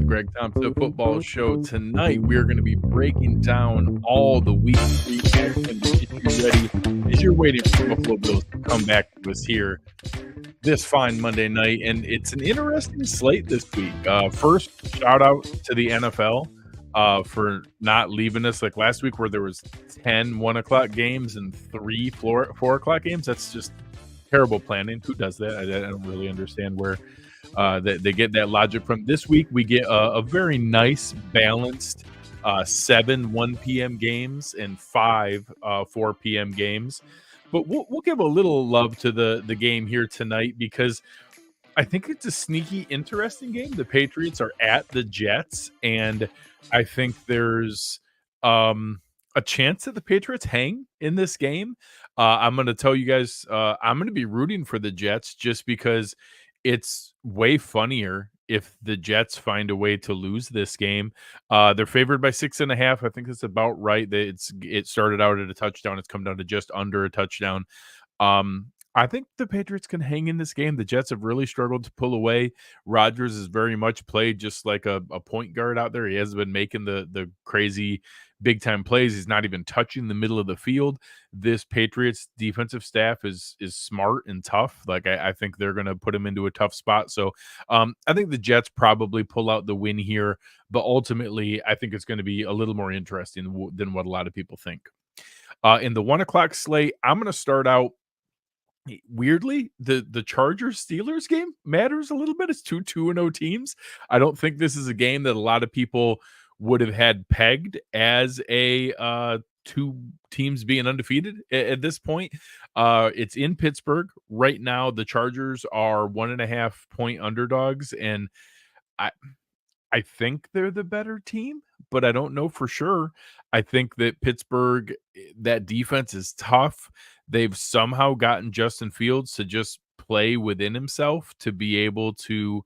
the Greg Thompson Football Show. Tonight, we're going to be breaking down all the week 3 action to get you ready as you're waiting for the Buffalo Bills to come back to us here this fine Monday night. And it's an interesting slate this week. First, shout out to the NFL for not leaving us like last week where there was 10 1 o'clock games and 3 4 o'clock games. That's just terrible planning. Who does that? I don't really understand where they get that logic from. This week, we get a very nice, balanced 7 1 p.m. games and 5 4 p.m. games. But we'll give a little love to the game here tonight because I think it's a sneaky, interesting game. The Patriots are at the Jets, and I think there's a chance that the Patriots hang in this game. I'm going to tell you guys, I'm going to be rooting for the Jets just because it's way funnier if the Jets find a way to lose this game. They're favored by 6.5. I think that's about right. It started out at a touchdown. It's come down to just under a touchdown. I think the Patriots can hang in this game. The Jets have really struggled to pull away. Rodgers is very much played just like a point guard out there. He hasn't been making the crazy big time plays. He's not even touching the middle of the field. This Patriots defensive staff is smart and tough. Like I think they're going to put him into a tough spot. So I think the Jets probably pull out the win here, but ultimately I think it's going to be a little more interesting than what a lot of people think. In the 1 o'clock slate, I'm going to start out. Weirdly, the Chargers Steelers game matters a little bit. It's 2-0 teams. I don't think this is a game that a lot of people would have had pegged as a two teams being undefeated at this point. It's in Pittsburgh right now. The Chargers are 1.5 point underdogs, and I think they're the better team, but I don't know for sure. I think that Pittsburgh, that defense is tough. They've somehow gotten Justin Fields to just play within himself to be able to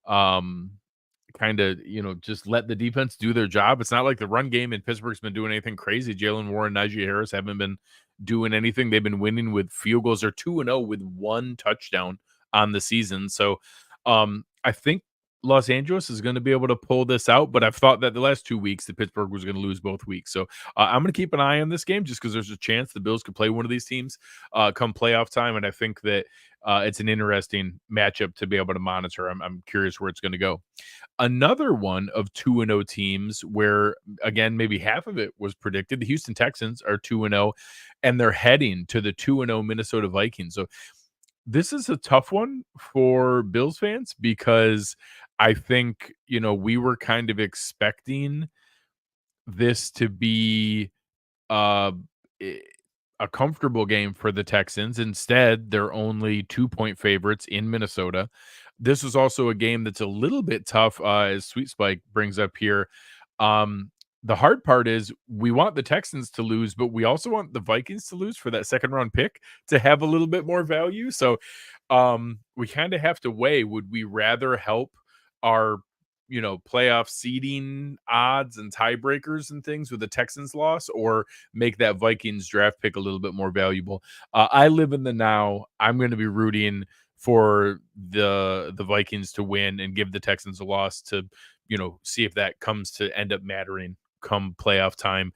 kind of, just let the defense do their job. It's not like the run game in Pittsburgh's been doing anything crazy. Jalen Warren, Najee Harris haven't been doing anything. They've been winning with field goals. They're 2-0 with 1 touchdown on the season. So I think Los Angeles is going to be able to pull this out, but I've thought that the last 2 weeks that Pittsburgh was going to lose both weeks. So I'm going to keep an eye on this game just because there's a chance the Bills could play one of these teams come playoff time, and I think that it's an interesting matchup to be able to monitor. I'm curious where it's going to go. Another one of 2-0 teams where, again, maybe half of it was predicted. The Houston Texans are 2-0, and they're heading to the 2-0 Minnesota Vikings. So this is a tough one for Bills fans because I think, we were kind of expecting this to be a comfortable game for the Texans. Instead, they're only 2-point favorites in Minnesota. This is also a game that's a little bit tough, as Sweet Spike brings up here. The hard part is we want the Texans to lose, but we also want the Vikings to lose for that second round pick to have a little bit more value. So we kind of have to weigh, would we rather help our playoff seeding odds and tiebreakers and things with the Texans loss, or make that Vikings draft pick a little bit more valuable? I live in the now. I'm going to be rooting for the Vikings to win and give the Texans a loss to, see if that comes to end up mattering come playoff time.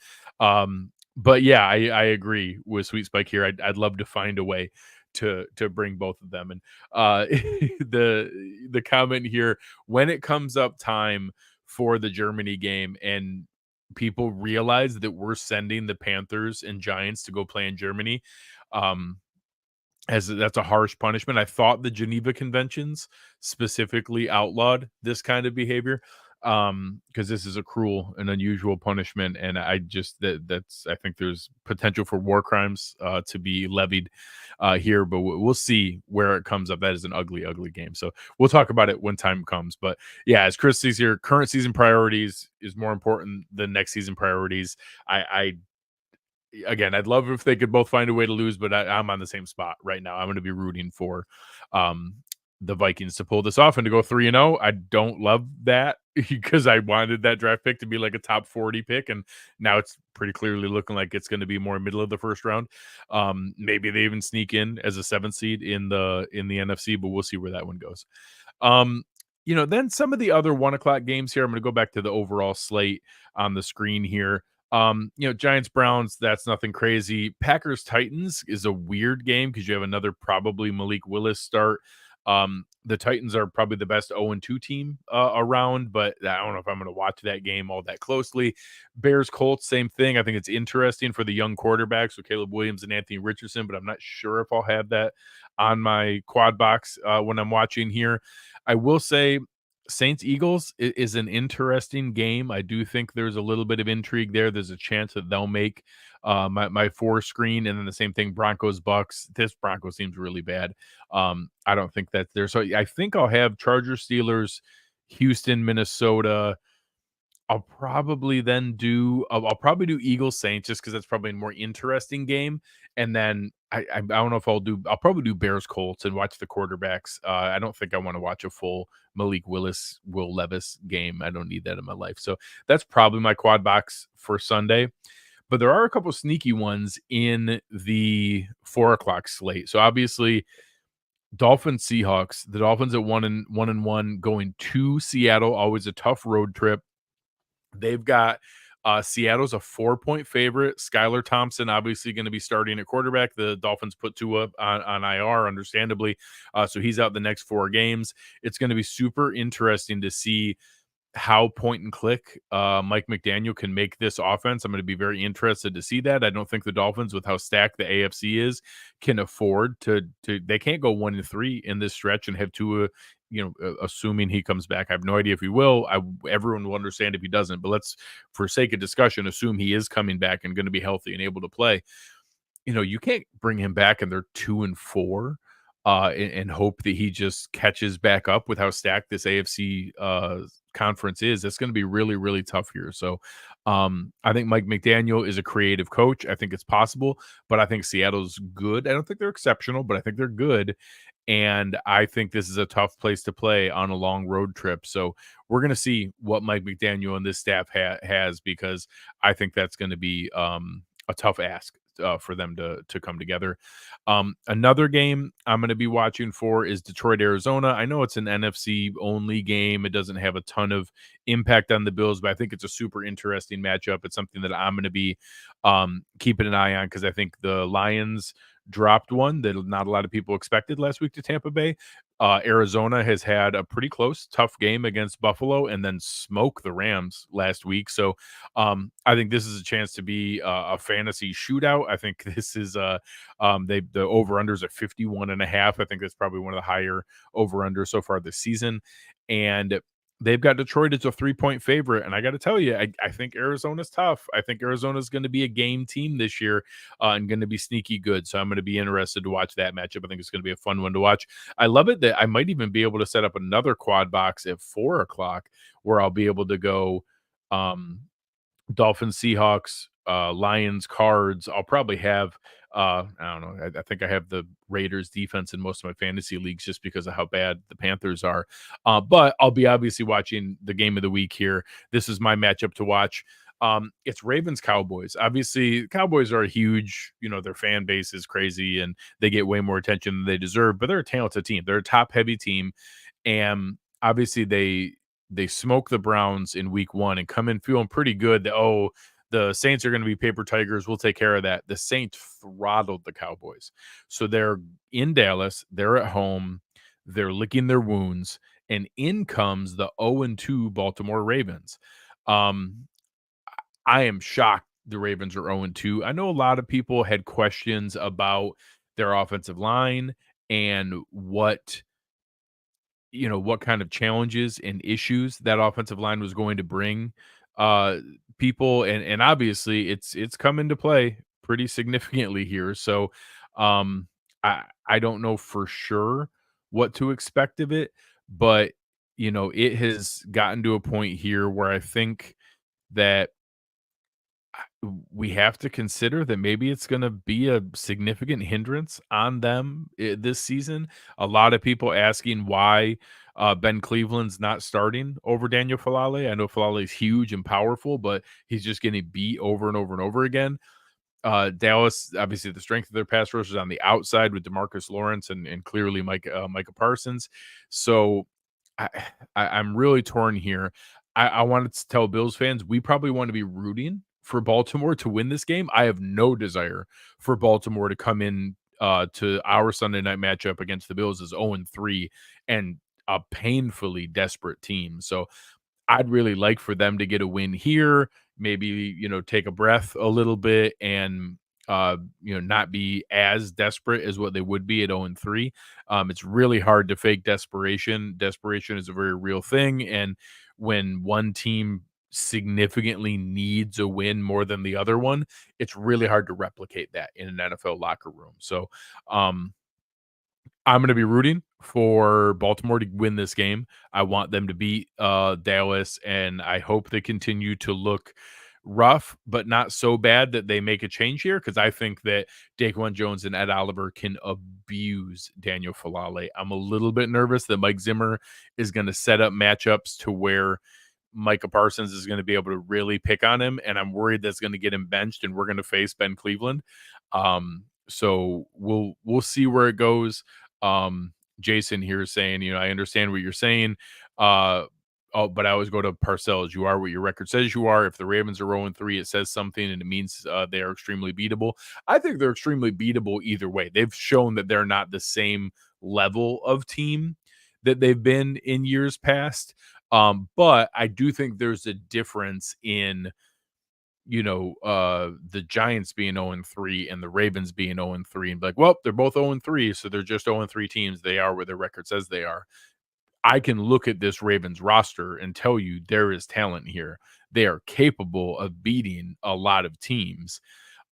But yeah, I agree with Sweet Spike here. I'd love to find a way to bring both of them. And the comment here, when it comes up time for the Germany game and people realize that we're sending the Panthers and Giants to go play in Germany, as that's a harsh punishment. I thought the Geneva Conventions specifically outlawed this kind of behavior, because this is a cruel and unusual punishment, and I just I think there's potential for war crimes to be levied here, but we'll see where it comes up. That is an ugly game, so we'll talk about it when time comes. But yeah, as Chris sees here, current season priorities is more important than next season priorities. Again, I'd love if they could both find a way to lose, but I'm on the same spot right now. I'm going to be rooting for the Vikings to pull this off and to go 3-0. I don't love that because I wanted that draft pick to be like a top 40 pick, and now it's pretty clearly looking like it's going to be more middle of the first round. Maybe they even sneak in as a 7th seed in the NFC, but we'll see where that one goes. Then some of the other 1 o'clock games here, I'm going to go back to the overall slate on the screen here. Giants Browns, that's nothing crazy. Packers Titans is a weird game because you have another probably Malik Willis start. The Titans are probably the best 0-2 team around, but I don't know if I'm going to watch that game all that closely. Bears Colts, same thing. I think it's interesting for the young quarterbacks, so Caleb Williams and Anthony Richardson, but I'm not sure if I'll have that on my quad box when I'm watching here. I will say Saints Eagles is an interesting game. I do think there's a little bit of intrigue there. There's a chance that they'll make my four screen, and then the same thing Broncos Bucks. This Broncos seems really bad. I don't think that's there. So I think I'll have Chargers Steelers, Houston Minnesota. I'll probably do Eagles Saints just because that's probably a more interesting game. And then I don't know if I'll probably do Bears Colts and watch the quarterbacks. I don't think I want to watch a full Malik Willis, Will Levis game. I don't need that in my life. So that's probably my quad box for Sunday. But there are a couple sneaky ones in the 4 o'clock slate. So obviously Dolphins Seahawks, the Dolphins at 1-1 going to Seattle, always a tough road trip. They've got Seattle's a 4-point favorite. Skylar Thompson obviously going to be starting at quarterback. The Dolphins put Tua on IR, understandably. So he's out the next 4 games. It's going to be super interesting to see how point and click Mike McDaniel can make this offense. I'm going to be very interested to see that. I don't think the Dolphins, with how stacked the AFC is, can afford to they can't go 1-3 in this stretch and have Tua, assuming he comes back. I have no idea if he will. Everyone will understand if he doesn't, but let's, for sake of discussion, assume he is coming back and going to be healthy and able to play. You can't bring him back and they're 2-4 and hope that he just catches back up with how stacked this AFC conference is. That's going to be really, really tough here. So I think Mike McDaniel is a creative coach. I think it's possible, but I think Seattle's good. I don't think they're exceptional, but I think they're good. And I think this is a tough place to play on a long road trip. So we're going to see what Mike McDaniel and this staff has, because I think that's going to be a tough ask for them to come together. Another game I'm going to be watching for is Detroit, Arizona. I know it's an NFC only game. It doesn't have a ton of impact on the Bills, but I think it's a super interesting matchup. It's something that I'm going to be keeping an eye on, because I think the Lions dropped one that not a lot of people expected last week to Tampa Bay. Arizona has had a pretty close, tough game against Buffalo and then smoke the Rams last week. So I think this is a chance to be a fantasy shootout. I think this is the over-unders at 51.5. I think that's probably one of the higher over-unders so far this season. And they've got Detroit as a 3-point favorite. And I got to tell you, I think Arizona's tough. I think Arizona's going to be a game team this year and going to be sneaky good. So I'm going to be interested to watch that matchup. I think it's going to be a fun one to watch. I love it that I might even be able to set up another quad box at 4 o'clock where I'll be able to go Dolphins, Seahawks, Lions, Cards. I'll probably have I don't know. I think I have the Raiders defense in most of my fantasy leagues just because of how bad the Panthers are. But I'll be obviously watching the game of the week here. This is my matchup to watch. It's Ravens Cowboys. Obviously, Cowboys are a huge, their fan base is crazy and they get way more attention than they deserve, but they're a talented team. They're a top heavy team. And obviously they smoke the Browns in week 1 and come in feeling pretty good that, the Saints are going to be paper tigers. We'll take care of that. The Saints throttled the Cowboys. So they're in Dallas. They're at home. They're licking their wounds. And in comes the 0-2 Baltimore Ravens. I am shocked the Ravens are 0-2. I know a lot of people had questions about their offensive line and what kind of challenges and issues that offensive line was going to bring people, and obviously it's come into play pretty significantly here. So I don't know for sure what to expect of it, but it has gotten to a point here where I think that we have to consider that maybe it's going to be a significant hindrance on them this season. A lot of people asking why Ben Cleveland's not starting over Daniel Falale. I know Falale is huge and powerful, but he's just getting beat over and over and over again. Dallas, obviously, the strength of their pass rush is on the outside with DeMarcus Lawrence and clearly Micah Parsons. So I, I'm really torn here. I wanted to tell Bills fans we probably want to be rooting for Baltimore to win this game. I have no desire for Baltimore to come in to our Sunday night matchup against the Bills as 0-3 and a painfully desperate team. So I'd really like for them to get a win here, maybe, take a breath a little bit and not be as desperate as what they would be at 0-3. It's really hard to fake desperation. Desperation is a very real thing, and when one team significantly needs a win more than the other one, it's really hard to replicate that in an NFL locker room. So, um I'm gonna be rooting for Baltimore to win this game. I want them to beat, Dallas, and I hope they continue to look rough, but not so bad that they make a change here. Because I think that Daquan Jones and Ed Oliver can abuse Daniel Faalele. I'm a little bit nervous that Mike Zimmer is gonna set up matchups to where Micah Parsons is gonna be able to really pick on him, and I'm worried that's gonna get him benched, and we're gonna face Ben Cleveland. So we'll see where it goes. Jason here is saying, I understand what you're saying. But I always go to Parcells. You are what your record says you are. If the Ravens are 0-3, it says something and it means they are extremely beatable. I think they're extremely beatable either way. They've shown that they're not the same level of team that they've been in years past. But I do think there's a difference in the Giants being 0-3 and the Ravens being 0-3 and be like, well, they're both 0-3, so they're just 0-3 teams. They are where their record says they are. I can look at this Ravens roster and tell you there is talent here. They are capable of beating a lot of teams.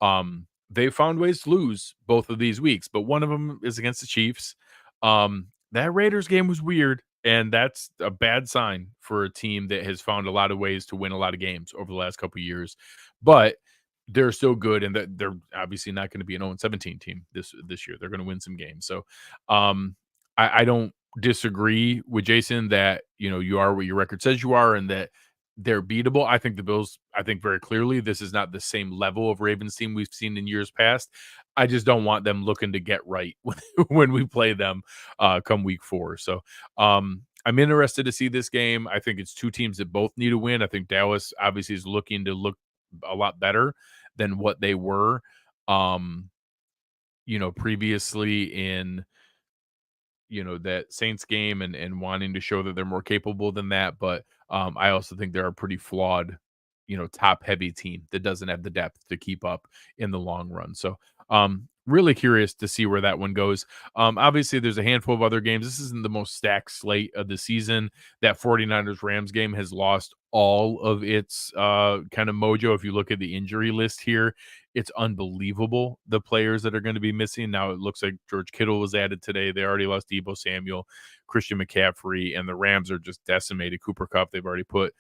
They found ways to lose both of these weeks, but one of them is against the Chiefs. That Raiders game was weird, and that's a bad sign for a team that has found a lot of ways to win a lot of games over the last couple of years. But they're still good, and that they're obviously not going to be an 0-17 team this year. They're going to win some games. So, I don't disagree with Jason that you are what your record says you are, and that they're beatable. I think the Bills, I think very clearly this is not the same level of Ravens team we've seen in years past. I just don't want them looking to get right when we play them come week 4. So I'm interested to see this game. I think it's two teams that both need a win. I think Dallas obviously is looking to look a lot better than what they were previously in that Saints game and wanting to show that they're more capable than that. But I also think they're a pretty flawed, top heavy team that doesn't have the depth to keep up in the long run. So really curious to see where that one goes. Obviously, there's a handful of other games. This isn't the most stacked slate of the season. That 49ers Rams game has lost all of its kind of mojo. If you look at the injury list here, it's unbelievable the players that are going to be missing. Now it looks like George Kittle was added today. They already lost Deebo Samuel, Christian McCaffrey, and the Rams are just decimated. Cooper Kupp, they've already put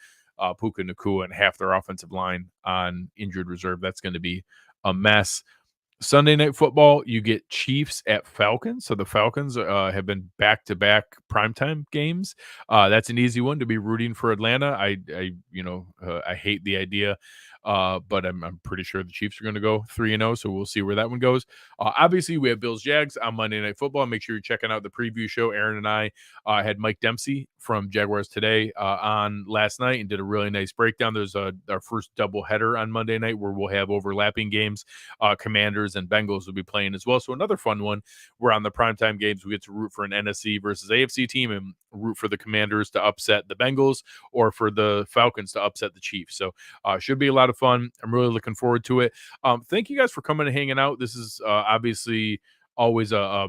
Puka Nacua and half their offensive line on injured reserve. That's going to be a mess. Sunday Night Football, you get Chiefs at Falcons. So the Falcons have been back-to-back primetime games. That's an easy one to be rooting for Atlanta. I hate the idea, but I'm pretty sure the Chiefs are going to go 3-0. So we'll see where that one goes. Obviously, we have Bills Jags on Monday Night Football. Make sure you're checking out the preview show. Aaron and I had Mike Dempsey from Jaguars Today on last night and did a really nice breakdown. There's our first double header on Monday night where we'll have overlapping games. Commanders and Bengals will be playing as well. So another fun one. We're on the primetime games. We get to root for an NFC versus AFC team and root for the Commanders to upset the Bengals or for the Falcons to upset the Chiefs. So should be a lot of fun. I'm really looking forward to it. Thank you guys for coming and hanging out. This is obviously always a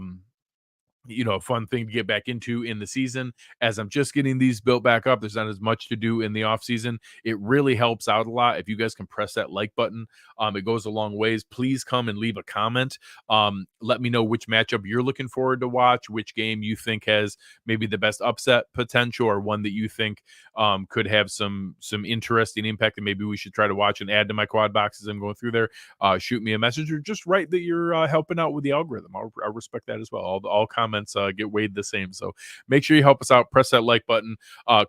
fun thing to get back into in the season. As I'm just getting these built back up, there's not as much to do in the off season. It really helps out a lot if you guys can press that like button. It goes a long ways. Please come and leave a comment. Let me know which matchup you're looking forward to watch, which game you think has maybe the best upset potential, or one that you think could have some interesting impact and maybe we should try to watch and add to my quad boxes I'm going through there. Shoot me a message or just write that you're helping out with the algorithm. I'll respect that as well. All comments comments get weighed the same. So make sure you help us out. Press that like button.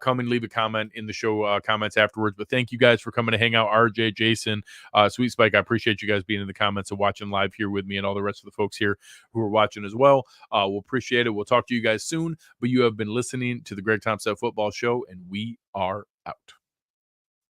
Come and leave a comment in the show comments afterwards. But thank you guys for coming to hang out. RJ, Jason, Sweet Spike, I appreciate you guys being in the comments and watching live here with me and all the rest of the folks here who are watching as well. We'll appreciate it. We'll talk to you guys soon. But you have been listening to the Greg Thompson Football Show, and we are out.